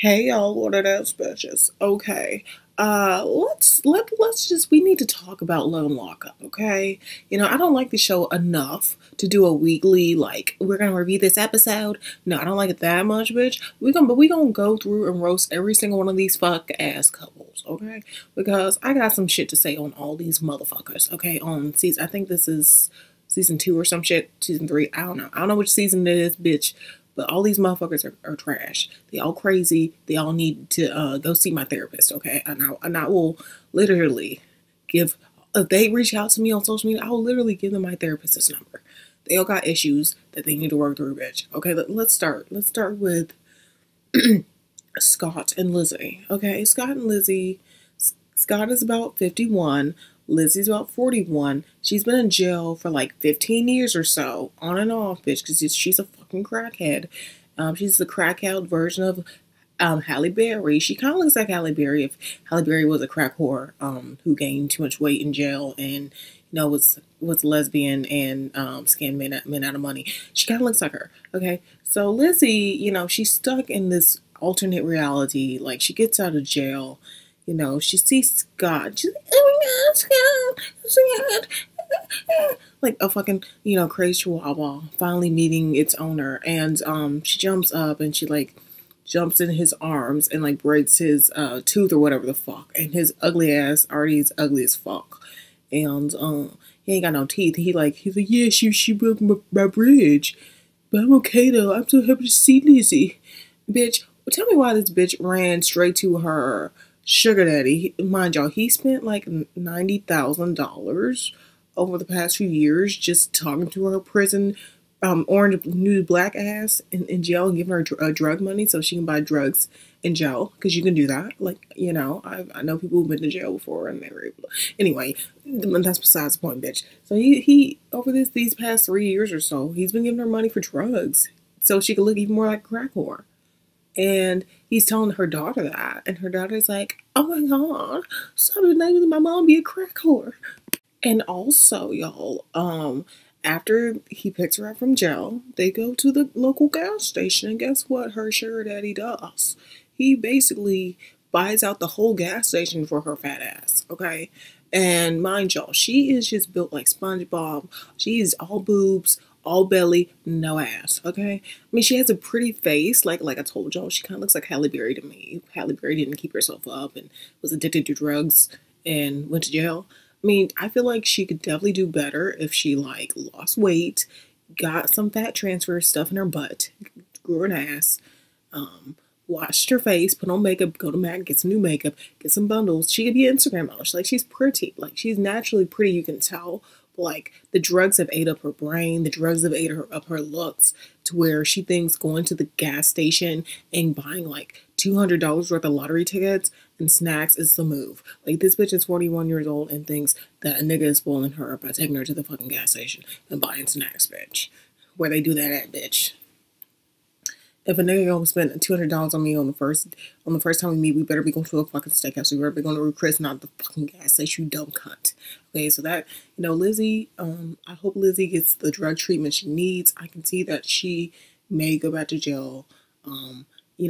Hey y'all, what are those bitches? Okay. Let's just we need to talk about Lone Lockup, okay? I don't like the show enough to do a weekly like we're gonna review this episode. No, I don't like it that much, bitch. We gonna go through and roast every single one of these fuck ass couples, okay? Because I got some shit to say on all these motherfuckers, okay? On season I think this is season 2 or some shit, season 3. I don't know. I don't know which season it is, bitch. But all these motherfuckers are trash. They all crazy. They all need to go see my therapist, okay? And I will literally give, if they reach out to me on social media, I will literally give them my therapist's number. They all got issues that they need to work through, bitch. Okay, let's start. Let's start with Scott and Lizzie. Okay, Scott and Lizzie. Scott is about 51. Lizzie's about 41. She's been in jail for like 15 years or so, on and off, bitch, because she's a fucking crackhead. She's the crackhead version of Halle Berry. She kind of looks like Halle Berry if Halle Berry was a crack whore who gained too much weight in jail and was lesbian and scammed men out of money. She kind of looks like her. Okay, so Lizzie, she's stuck in this alternate reality. Like she gets out of jail. She sees Scott. She's like, oh my God, Scott, Scott. Like a fucking, crazy chihuahua finally meeting its owner. And she jumps up and she like jumps in his arms and like breaks his tooth or whatever the fuck. And his ugly ass already is ugly as fuck. And he ain't got no teeth. He's like, yeah, she broke my bridge. But I'm okay though. I'm so happy to see Lizzie. Bitch, tell me why this bitch ran straight to her sugar daddy. Mind y'all, he spent like $90,000 over the past few years just talking to her prison orange new black ass in jail and giving her drug money so she can buy drugs in jail, because you can do that. Like, I know people who've been to jail before and they were able to. Anyway, that's besides the point, bitch. So he over these past 3 years or so, he's been giving her money for drugs so she could look even more like a crack whore. And he's telling her daughter that. And her daughter's like, oh my God, somebody letting my mom be a crack whore. And also, y'all, after he picks her up from jail, they go to the local gas station. And guess what her sugar daddy does? He basically buys out the whole gas station for her fat ass, okay? And mind y'all, she is just built like SpongeBob. She's all boobs, all belly, no ass, okay? I mean, she has a pretty face, like I told y'all, she kind of looks like Halle Berry to me. Halle Berry didn't keep herself up and was addicted to drugs and went to jail. I mean, I feel like she could definitely do better if she like lost weight, got some fat transfer stuff in her butt, grew an ass, washed her face, put on makeup, go to MAC, get some new makeup, get some bundles. She could be an Instagram model. She's pretty. Like, she's naturally pretty, you can tell. But, like, the drugs have ate up her brain. The drugs have ate up her looks to where she thinks going to the gas station and buying, like, $200 worth of lottery tickets and snacks is the move. Like, this bitch is 41 years old and thinks that a nigga is spoiling her by taking her to the fucking gas station and buying snacks, bitch. Where they do that at, bitch. If a nigga gonna spend $200 on me on the first time we meet, we better be going to a fucking steakhouse. We better be going to Chris, not the fucking gas station, you dumb cunt. Okay, so that, Lizzie, I hope Lizzie gets the drug treatment she needs. I can see that she may go back to jail.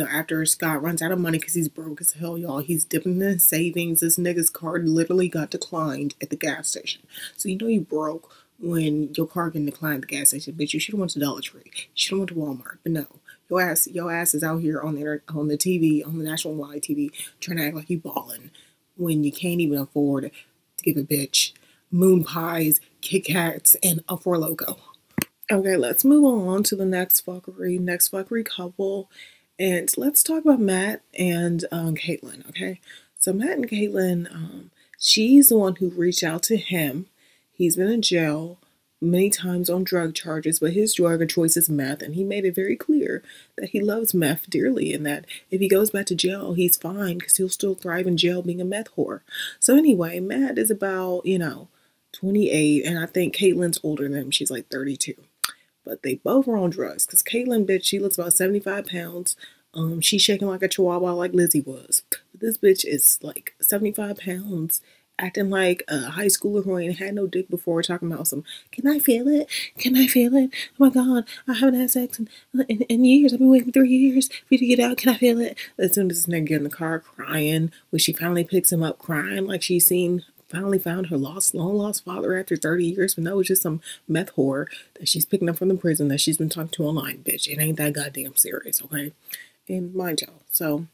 After Scott runs out of money because he's broke as hell, y'all. He's dipping in his savings. This nigga's card literally got declined at the gas station. So you broke when your car getting declined at the gas station. Bitch, you should have went to Dollar Tree. You should have went to Walmart. But no. Your ass is out here on the TV, on the national wide TV, trying to act like you ballin' when you can't even afford to give a bitch moon pies, Kit Kats, and a Four Loko. Okay, let's move on to the next fuckery couple, and let's talk about Matt and Kaitlin. Okay, so Matt and Kaitlin, she's the one who reached out to him. He's been in jail many times on drug charges, but his drug of choice is meth, and he made it very clear that he loves meth dearly and that if he goes back to jail, he's fine because he'll still thrive in jail being a meth whore. So anyway, Matt is about, 28, and I think Caitlin's older than him. She's like 32. But they both are on drugs because Kaitlin, bitch, she looks about 75 pounds. She's shaking like a chihuahua like Lizzie was. But this bitch is like 75 pounds acting like a high schooler who ain't had no dick before, talking about some, can I feel it? Can I feel it? Oh my God, I haven't had sex in years. I've been waiting 3 years for you to get out. Can I feel it? As soon as this nigga get in the car crying, when she finally picks him up crying like she's seen, finally found her long lost father after 30 years, but that was just some meth whore that she's picking up from the prison that she's been talking to online, bitch. It ain't that goddamn serious, okay? And mind y'all, so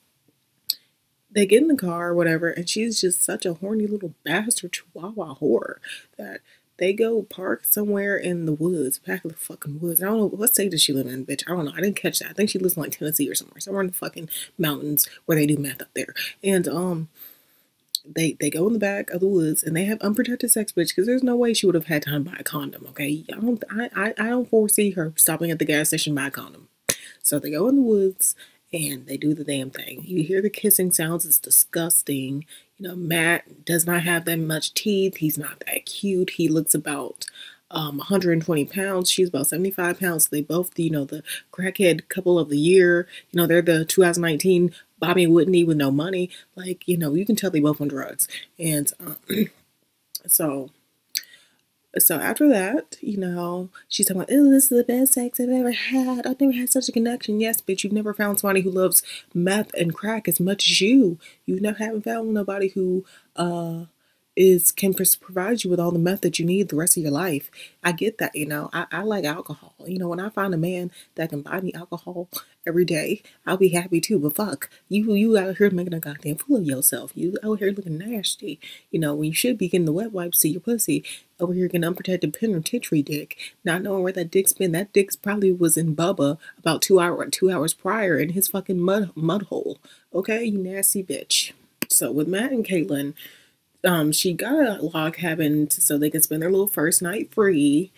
they get in the car or whatever, and she's just such a horny little bastard chihuahua whore that they go park somewhere in the woods, back of the fucking woods. I don't know, what state does she live in, bitch? I don't know. I didn't catch that. I think she lives in like Tennessee or somewhere in the fucking mountains where they do meth up there. And they go in the back of the woods and they have unprotected sex, bitch, because there's no way she would have had time to buy a condom. Okay, I don't foresee her stopping at the gas station to buy a condom. So they go in the woods and they do the damn thing. You hear the kissing sounds. It's disgusting. You know, Matt does not have that much teeth. He's not that cute. He looks about 120 pounds. She's about 75 pounds. They both, you know, the crackhead couple of the year. You know, they're the 2019 Bobby and Whitney with no money. Like, you know, you can tell they both on drugs. And so after that, you know, she's talking about, oh, this is the best sex I've ever had. I've never had such a connection. Yes, bitch, you've never found somebody who loves meth and crack as much as you. You haven't found nobody who can provide you with all the meth that you need the rest of your life. I get that, you know. I like alcohol. You know, when I find a man that can buy me alcohol every day, I'll be happy too. But fuck, you out here making a goddamn fool of yourself. You out here looking nasty. You know, when you should be getting the wet wipes to your pussy, over here getting unprotected penitentiary dick, not knowing where that dick's been. That dick's probably was in Bubba about 2 hours prior in his fucking mud hole. Okay, you nasty bitch. So with Matt and Kaitlin, she got a log cabin so they can spend their little first night free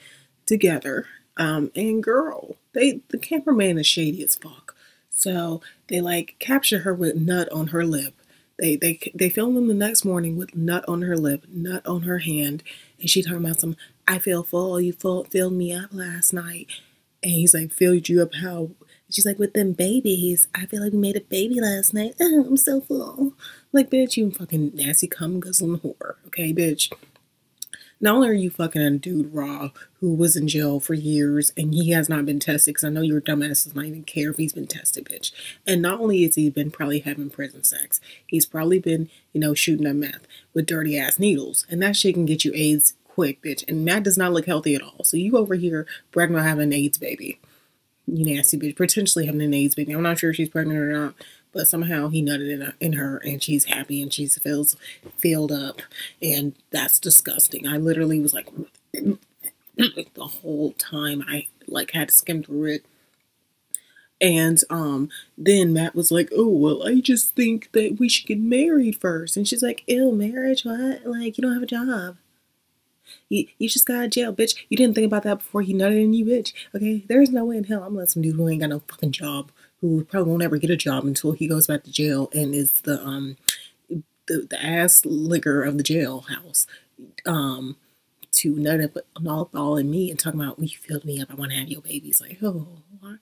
together. And girl, the cameraman is shady as fuck. So they like capture her with nut on her lip. They film them the next morning with nut on her lip, nut on her hand, and she talking about some, I feel full, you filled me up last night. And he's like, filled you up how? She's like, with them babies. I feel like we made a baby last night. Oh, I'm so full. Like, bitch, you fucking nasty cum guzzling whore. Okay, bitch. Not only are you fucking a dude raw who was in jail for years and he has not been tested, because I know your dumbass does not even care if he's been tested, bitch. And not only has he been probably having prison sex, he's probably been, you know, shooting up meth with dirty ass needles. And that shit can get you AIDS quick, bitch. And Matt does not look healthy at all. So you over here bragging about having an AIDS baby. You nasty bitch. Potentially having an AIDS baby. I'm not sure if she's pregnant or not. But somehow he nutted in her and she's happy and she feels filled up. And that's disgusting. I literally was like the whole time. I like had to skim through it. And then Matt was like, oh, well, I just think that we should get married first. And she's like, ew, marriage? What? Like, you don't have a job. You just got out of jail, bitch. You didn't think about that before he nutted in you, bitch. Okay? There's no way in hell I'm letting some dude who ain't got no fucking job, who probably won't ever get a job until he goes back to jail and is the ass liquor of the jailhouse, to nut up all in me and talking about, well, you filled me up, I want to have your babies. Like, oh, why?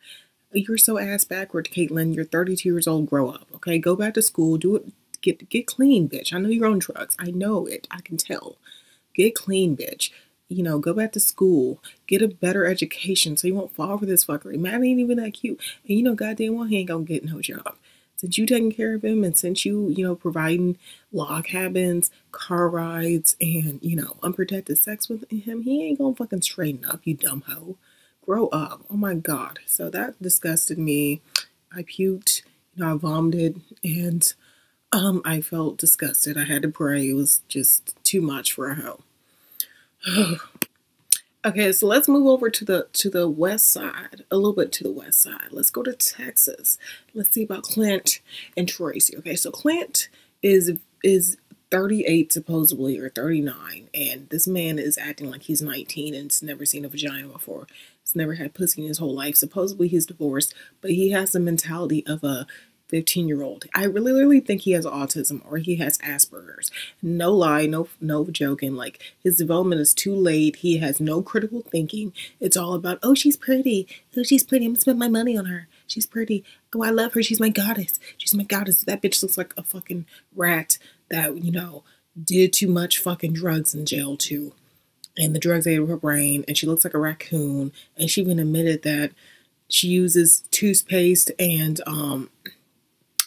You're so ass backward, Kaitlin. You're 32 years old. Grow up, okay? Go back to school. Do it. Get clean, bitch. I know you're on drugs. I know it. I can tell. Get clean, bitch. You know, go back to school. Get a better education so you won't fall for this fuckery. Matt ain't even that cute. And you know, goddamn well, he ain't gonna get no job. Since you taking care of him and since you know, providing log cabins, car rides, and, you know, unprotected sex with him, he ain't gonna fucking straighten up, you dumb hoe. Grow up. Oh my God. So that disgusted me. I puked, you know, I vomited, and I felt disgusted. I had to pray. It was just too much for a hoe. Okay, so let's move over to the west side, a little bit to the west side. Let's go to Texas. Let's see about Clint and Tracy. Okay, so Clint is 38 supposedly, or 39, and this man is acting like he's 19 and has never seen a vagina before. He's never had pussy in his whole life. Supposedly he's divorced, but he has the mentality of a 15-year-old. I really think he has autism or he has Asperger's. No lie, no joking. Like, his development is too late. He has no critical thinking. It's all about, oh, she's pretty. Oh, she's pretty. I'm gonna spend my money on her. She's pretty. Oh, I love her. She's my goddess. She's my goddess. That bitch looks like a fucking rat that, you know, did too much fucking drugs in jail too. And the drugs ate her brain, and she looks like a raccoon. And she even admitted that she uses toothpaste and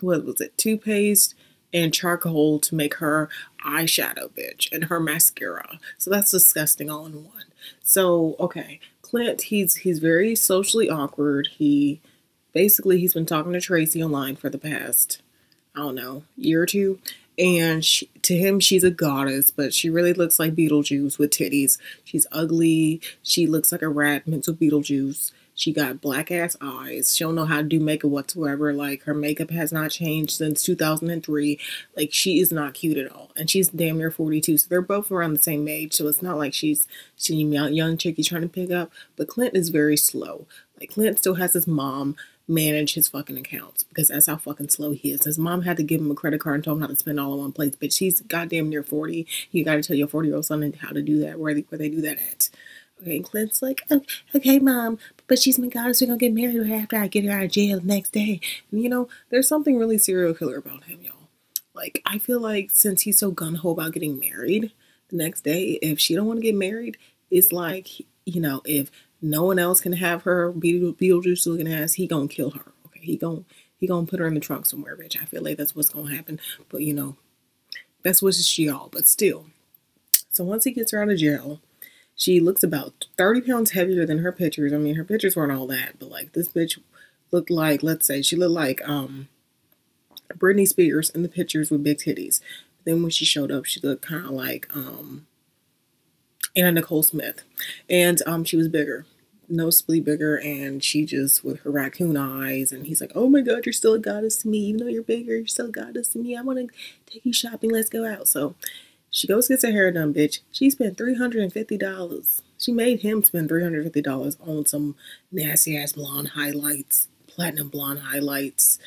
what was it? Toothpaste and charcoal to make her eyeshadow, bitch, and her mascara. So that's disgusting all in one. So okay, Clint, he's very socially awkward. He's been talking to Tracy online for the past, I don't know, year or two. And to him, she's a goddess, but she really looks like Beetlejuice with titties. She's ugly. She looks like a rat mixed with Beetlejuice. She got black ass eyes. She don't know how to do makeup whatsoever. Like, her makeup has not changed since 2003. Like, she is not cute at all. And she's damn near 42. So they're both around the same age. So it's not like she's a young chick he's trying to pick up. But Clint is very slow. Like, Clint still has his mom manage his fucking accounts because that's how fucking slow he is. His mom had to give him a credit card and told him how to spend all in one place. Bitch, he's goddamn near 40. You gotta tell your 40-year-old son how to do that, where they do that at. Okay, and Clint's like, okay, mom, but she's my goddess. We're gonna get married right after I get her out of jail the next day. And, you know, there's something really serial killer about him, y'all. Like, I feel like since he's so gun-ho about getting married the next day, if she don't want to get married, it's like, you know, if no one else can have her Beetlejuice looking ass, he gonna kill her. Okay, he gonna put her in the trunk somewhere, bitch. I feel like that's what's gonna happen. But, you know, that's what's y'all. But still, so once he gets her out of jail, she looks about 30 pounds heavier than her pictures. I mean, her pictures weren't all that, but like, this bitch looked like, let's say she looked like Britney Spears in the pictures with big titties. Then when she showed up, she looked kind of like Anna Nicole Smith, and she was bigger, noticeably bigger, and she just with her raccoon eyes. And he's like, "Oh my God, you're still a goddess to me, even though you're bigger. You're still a goddess to me. I want to take you shopping. Let's go out." So she goes gets her hair done, bitch. She spent $350. She made him spend $350 on some nasty ass blonde highlights, platinum blonde highlights,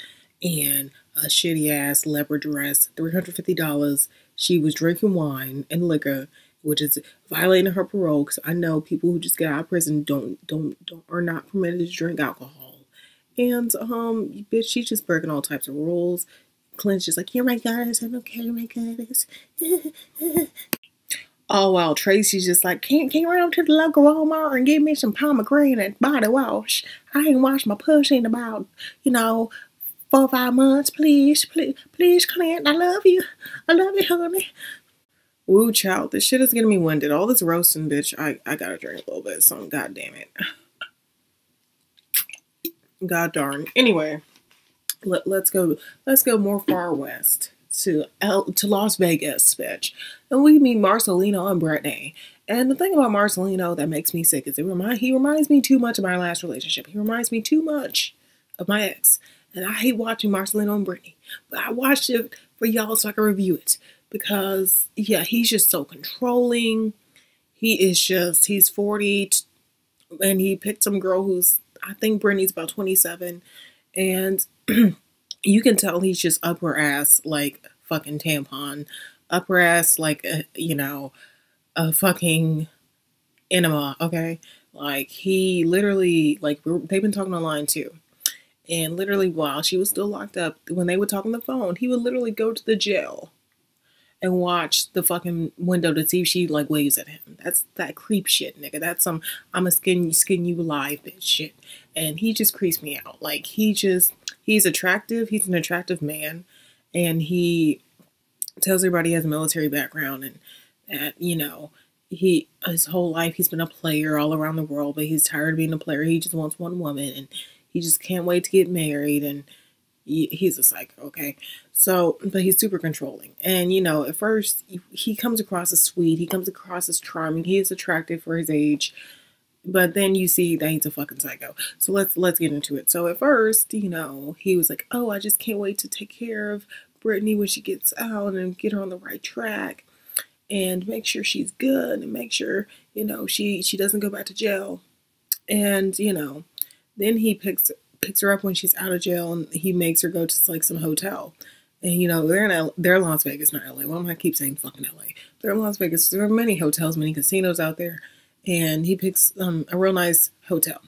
and a shitty ass leopard dress. $350. She was drinking wine and liquor, which is violating her parole. Because I know people who just get out of prison are not permitted to drink alcohol. And bitch, she's just breaking all types of rules. Clint's just like, "You're my goddess. I don't care. You're my goddess." Oh wow, Tracy's just like, can't run up to the local Walmart and get me some pomegranate body wash. I ain't washed my pussy in about, 4 or 5 months. Please, Clint. I love you, honey. Woo, child, this shit is getting me winded. All this roasting, bitch. I gotta drink a little bit of something. God damn it. God darn. Anyway, let's go more far west to Las Vegas, bitch. And we meet Marcelino and Britney. And the thing about Marcelino that makes me sick is he reminds me too much of my last relationship. He reminds me too much of my ex. And I hate watching Marcelino and Britney. But I watched it for y'all so I can review it. Because, yeah, he's just so controlling. He's 40. And he picked some girl who's, I think Britney's about 27. And you can tell he's just up her ass like fucking tampon. Up her ass like, a fucking enema, okay? Like, he literally, like, they've been talking online too. And literally, while she was still locked up, when they would talk on the phone, he would literally go to the jail and watch the fucking window to see if she, like, waves at him. That's that creep shit, nigga. That's some, I'm a skin you alive bitch shit. And he just creeps me out. Like, he's attractive. He's an attractive man. And he tells everybody he has a military background and that, his whole life he's been a player all around the world, but he's tired of being a player. He just wants one woman and he just can't wait to get married. And he's a psycho, okay? So, but he's super controlling. And, at first he comes across as sweet. He comes across as charming. He is attractive for his age. But then you see that he's a fucking psycho. So let's get into it. So at first, he was like, "Oh, I just can't wait to take care of Britney when she gets out and get her on the right track and make sure she's good and make sure, she doesn't go back to jail." And, then he picks her up when she's out of jail and he makes her go to like some hotel. And, they're in Las Vegas, not LA. Why do I keep saying fucking LA? They're in Las Vegas. There are many hotels, many casinos out there. And he picks a real nice hotel.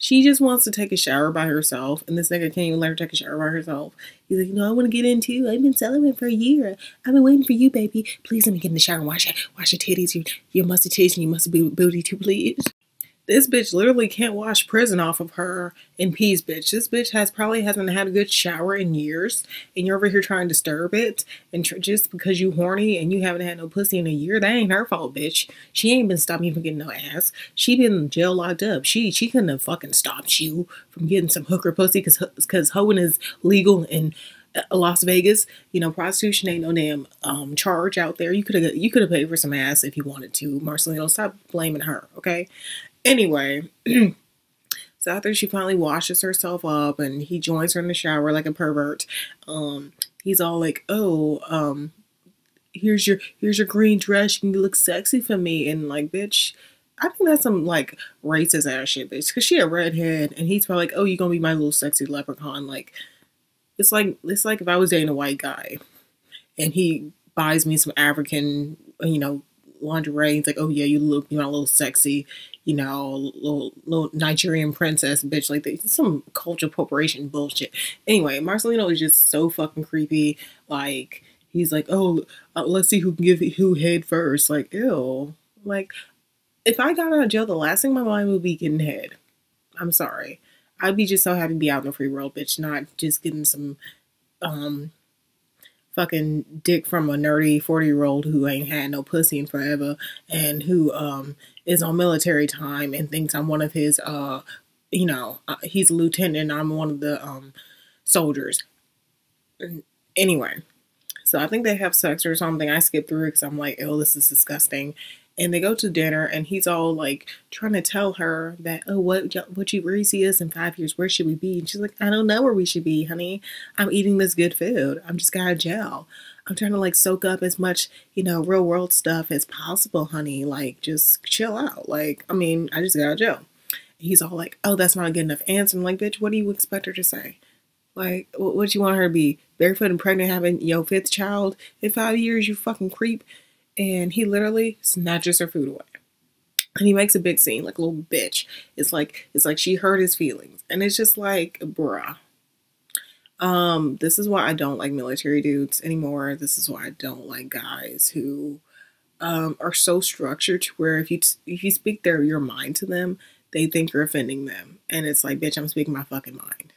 She just wants to take a shower by herself, and this nigga can't even let her take a shower by herself. He's like, I want to get in too. I've been celibate for a year. I've been waiting for you, baby. Please let me get in the shower and wash your titties, your musty titties, and your musty booty too, please. This bitch literally can't wash prison off of her in peace, bitch. This bitch probably hasn't had a good shower in years, and you're over here trying to disturb it, and just because you horny and you haven't had no pussy in a year, that ain't her fault, bitch. She ain't been stopping you from getting no ass. She been jail locked up. She couldn't have fucking stopped you from getting some hooker pussy because hoeing is legal in Las Vegas. You know, prostitution ain't no damn charge out there. You could have paid for some ass if you wanted to. Marcelino, stop blaming her, okay? Anyway, so after she finally washes herself up and he joins her in the shower like a pervert, he's all like, oh, here's your green dress, you can look sexy for me. And like, bitch, I think that's some like racist ass shit, bitch, because she a redhead and he's probably like, oh, you gonna be my little sexy leprechaun. Like, it's like if I was dating a white guy and he buys me some African, lingerie. He's like, oh yeah, you're a little sexy, little Nigerian princess, bitch. Like, some culture appropriation bullshit. Anyway, Marcelino is just so fucking creepy. Like, he's like, oh, let's see who can give who head first. Like, ew. Like, if I got out of jail, the last thing my mind would be getting head. I'm sorry. I'd be just so happy to be out in the free world, bitch, not just getting some fucking dick from a nerdy 40-year-old who ain't had no pussy in forever and who is on military time and thinks I'm one of his he's a lieutenant and I'm one of the soldiers. Anyway, so I think they have sex or something. I skipped through because I'm like, oh, this is disgusting. And they go to dinner and he's all like trying to tell her that, oh, where you see us in 5 years, where should we be? And she's like, I don't know where we should be, honey. I'm eating this good food. I'm just got out of jail. I'm trying to like soak up as much, real world stuff as possible, honey. Like, just chill out. Like, I mean, I just got out of jail. He's all like, oh, that's not a good enough answer. I'm like, bitch, what do you expect her to say? Like, what you want her to be? Barefoot and pregnant, having your 5th child in 5 years, you fucking creep. And he literally snatches her food away. And he makes a big scene, like a little bitch. It's like she hurt his feelings. And it's just like, bruh. This is why I don't like military dudes anymore. This is why I don't like guys who are so structured to where if you speak your mind to them, they think you're offending them. And it's like, bitch, I'm speaking my fucking mind.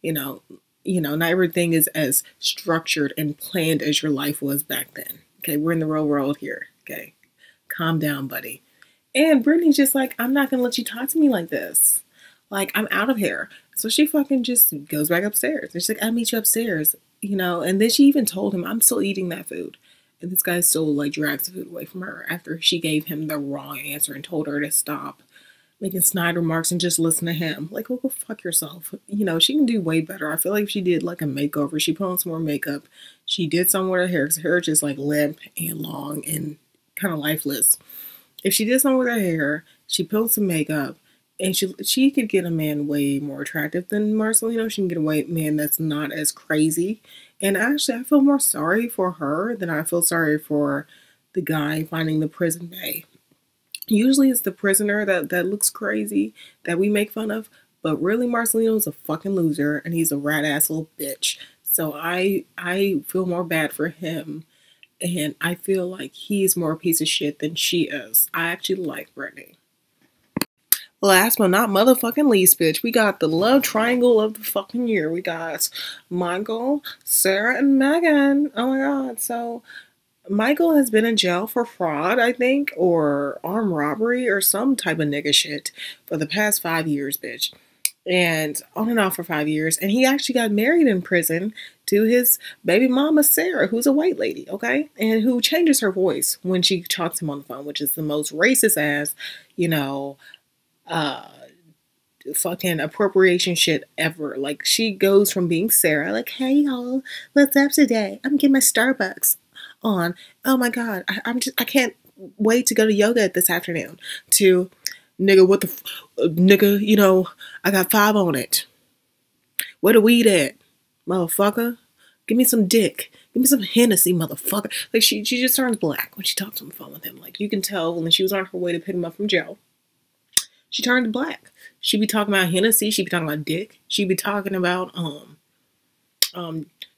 Not everything is as structured and planned as your life was back then. Okay, we're in the real world here. Okay, calm down, buddy. And Britney's just like, I'm not gonna let you talk to me like this. Like, I'm out of here. So she fucking just goes back upstairs. And she's like, I'll meet you upstairs. And then she even told him, I'm still eating that food. And this guy still like drags the food away from her after she gave him the wrong answer and told her to stop making snide remarks and just listen to him. Like, well, go fuck yourself. She can do way better. I feel like if she did like a makeover, she put on some more makeup. She did some with her hair because her hair is just like limp and long and kind of lifeless. If she did something with her hair, she put on some makeup, and she could get a man way more attractive than Marcelino. She can get a man that's not as crazy. And actually, I feel more sorry for her than I feel sorry for the guy finding the prison bae. Usually it's the prisoner that looks crazy that we make fun of, but really Marcelino's a fucking loser and he's a rat ass little bitch. So I feel more bad for him, and I feel like he's more a piece of shit than she is. I actually like Britney. Last but not motherfucking least, bitch, we got the love triangle of the fucking year. We got Michael, Sarah, and Megan. Oh my god. So Michael has been in jail for fraud, I think, or armed robbery or some type of nigga shit for the past 5 years, bitch. And on and off for 5 years. And he actually got married in prison to his baby mama, Sarah, who's a white lady, okay? And who changes her voice when she talks to him on the phone, which is the most racist ass, fucking appropriation shit ever. Like, she goes from being Sarah, like, hey y'all, what's up today? I'm getting my Starbucks on. Oh my god, I can't wait to go to yoga this afternoon. To nigga, what the nigga, I got 5 on it. Where the weed at, motherfucker? Give me some dick. Give me some Hennessy, motherfucker. Like, she just turns black when she talks on the phone with him. Like, you can tell when she was on her way to pick him up from jail. She turned black. She be talking about Hennessy. She be talking about dick. She be talking about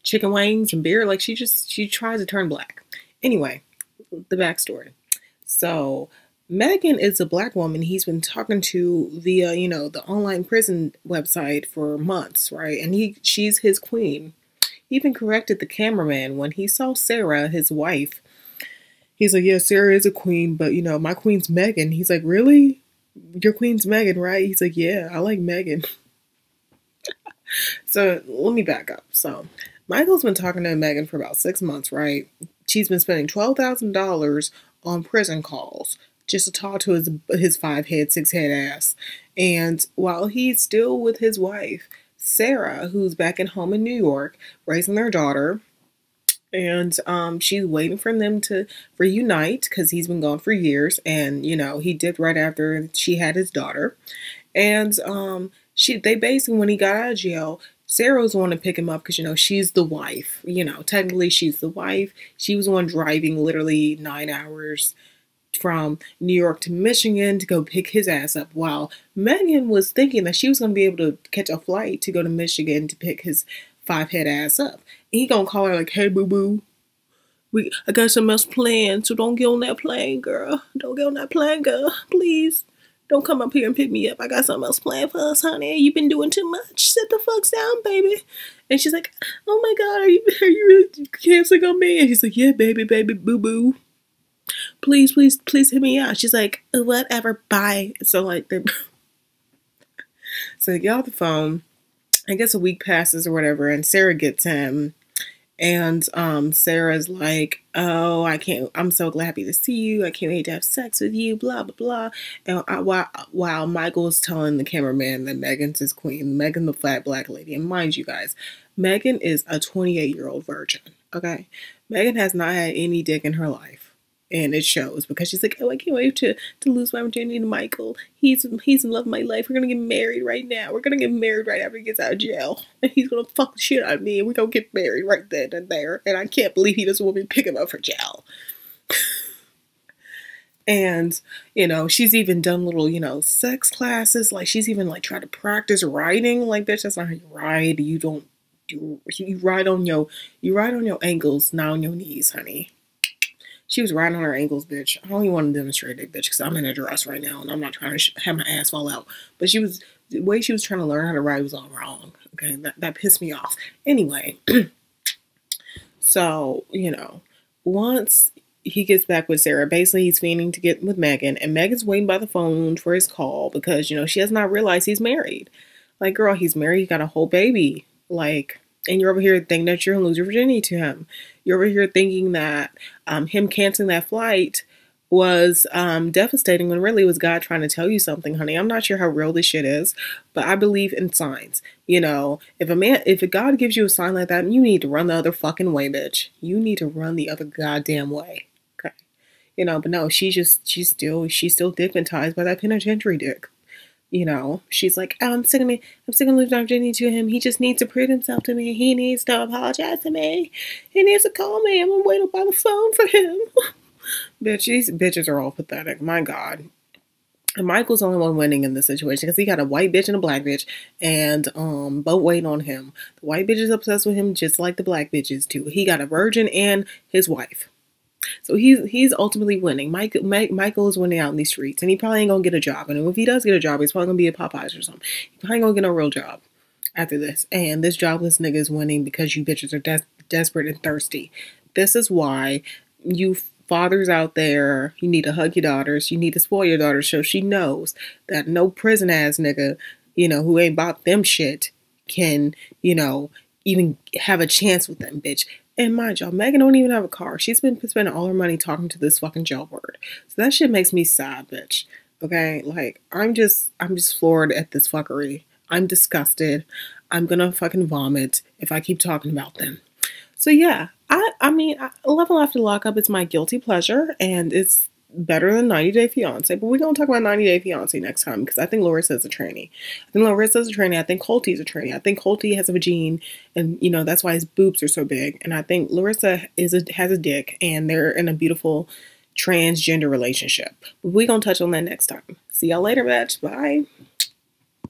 chicken wings and beer. Like she tries to turn black. Anyway, the backstory. So Megan is a black woman he's been talking to via, the online prison website for months, right? And she's his queen. He even corrected the cameraman when he saw Sarah, his wife. He's like, yeah, Sarah is a queen, but my queen's Megan. He's like, really? Your queen's Megan, right? He's like, yeah, I like Megan. So let me back up. So Michael's been talking to Megan for about 6 months, right? She's been spending $12,000 on prison calls just to talk to his 5-head, 6-head ass. And while he's still with his wife, Sarah, who's back at home in New York, raising their daughter, and she's waiting for them to reunite because he's been gone for years, and he dipped right after she had his daughter. And they basically, when he got out of jail, Sarah was the one to pick him up because she's the wife. Technically she's the wife. She was the one driving literally 9 hours from New York to Michigan to go pick his ass up, while Megan was thinking that she was going to be able to catch a flight to go to Michigan to pick his 5-head ass up. And he gonna call her like, hey, boo-boo, I got something else planned, so don't get on that plane, girl. Don't get on that plane, girl. Please. Don't come up here and pick me up. I got something else planned for us, honey. You've been doing too much. Sit the fuck down, baby. And she's like, oh my God, are you really canceling on me? And he's like, yeah, baby, boo-boo. Please hit me out. She's like, whatever, bye. So like, so they get off the phone. I guess a week passes or whatever, and Sarah gets him. And Sarah's like, oh, I'm so happy to see you. I can't wait to have sex with you, blah, blah, blah. And while Michael is telling the cameraman that Megan's his queen, Megan the flat black lady. And mind you guys, Megan is a 28-year-old virgin, okay? Megan has not had any dick in her life. And it shows because she's like, oh, I can't wait to lose my virginity to Michael. He's in love of my life. We're going to get married right now. We're going to get married right after he gets out of jail. And he's going to fuck the shit out of me. And we're going to get married right then and there. And I can't believe he doesn't want me to pick him up for jail. And, she's even done little, sex classes. Like, she's even, like, tried to practice riding. Like, bitch, that's not how you ride. You ride on your ankles, not on your knees, honey. She was riding on her ankles, bitch. I don't even want to demonstrate it, bitch, because I'm in a dress right now, and I'm not trying to have my ass fall out. But the way she was trying to learn how to ride was all wrong. Okay, that pissed me off. Anyway, so, once he gets back with Sarah, basically he's fiending to get with Megan, and Megan's waiting by the phone for his call because, she does not realize he's married. Like, girl, he's married, he got a whole baby. Like, and you're over here thinking that you're going to lose your virginity to him. You're over here thinking that him canceling that flight was devastating when really it was God trying to tell you something, honey. I'm not sure how real this shit is, but I believe in signs. If God gives you a sign like that, you need to run the other fucking way, bitch. You need to run the other goddamn way. Okay. But no, she's still dickmatized by that penitentiary dick. She's like, oh, I'm sick of losing my virginity to him. He just needs to prove himself to me. He needs to apologize to me. He needs to call me. I'm gonna wait up by the phone for him. Bitch, these bitches are all pathetic. My God. And Michael's the only one winning in this situation because he got a white bitch and a black bitch, and both waiting on him. The white bitch is obsessed with him just like the black bitches too. He got a virgin and his wife. So he's ultimately winning. Michael is winning out in these streets, and he probably ain't gonna get a job. And if he does get a job, he's probably gonna be at Popeyes or something. He probably ain't gonna get a real job after this. And this jobless nigga is winning because you bitches are desperate and thirsty. This is why you fathers out there, you need to hug your daughters. You need to spoil your daughters so she knows that no prison ass nigga, who ain't bought them shit can, even have a chance with them, bitch. And mind y'all, Megan don't even have a car. She's been spending all her money talking to this fucking jailbird. So that shit makes me sad, bitch. Okay? Like, I'm just floored at this fuckery. I'm disgusted. I'm gonna fucking vomit if I keep talking about them. So yeah, I mean, Level After Lockup is my guilty pleasure, and it's better than 90 Day Fiancé. But we're going to talk about 90 Day Fiancé next time because I think Larissa's a tranny. I think Colty's a tranny. I think Colty has a vagine, and that's why his boobs are so big. And I think Larissa has a dick, and they're in a beautiful transgender relationship. But we're going to touch on that next time. See y'all later, bitch. Bye.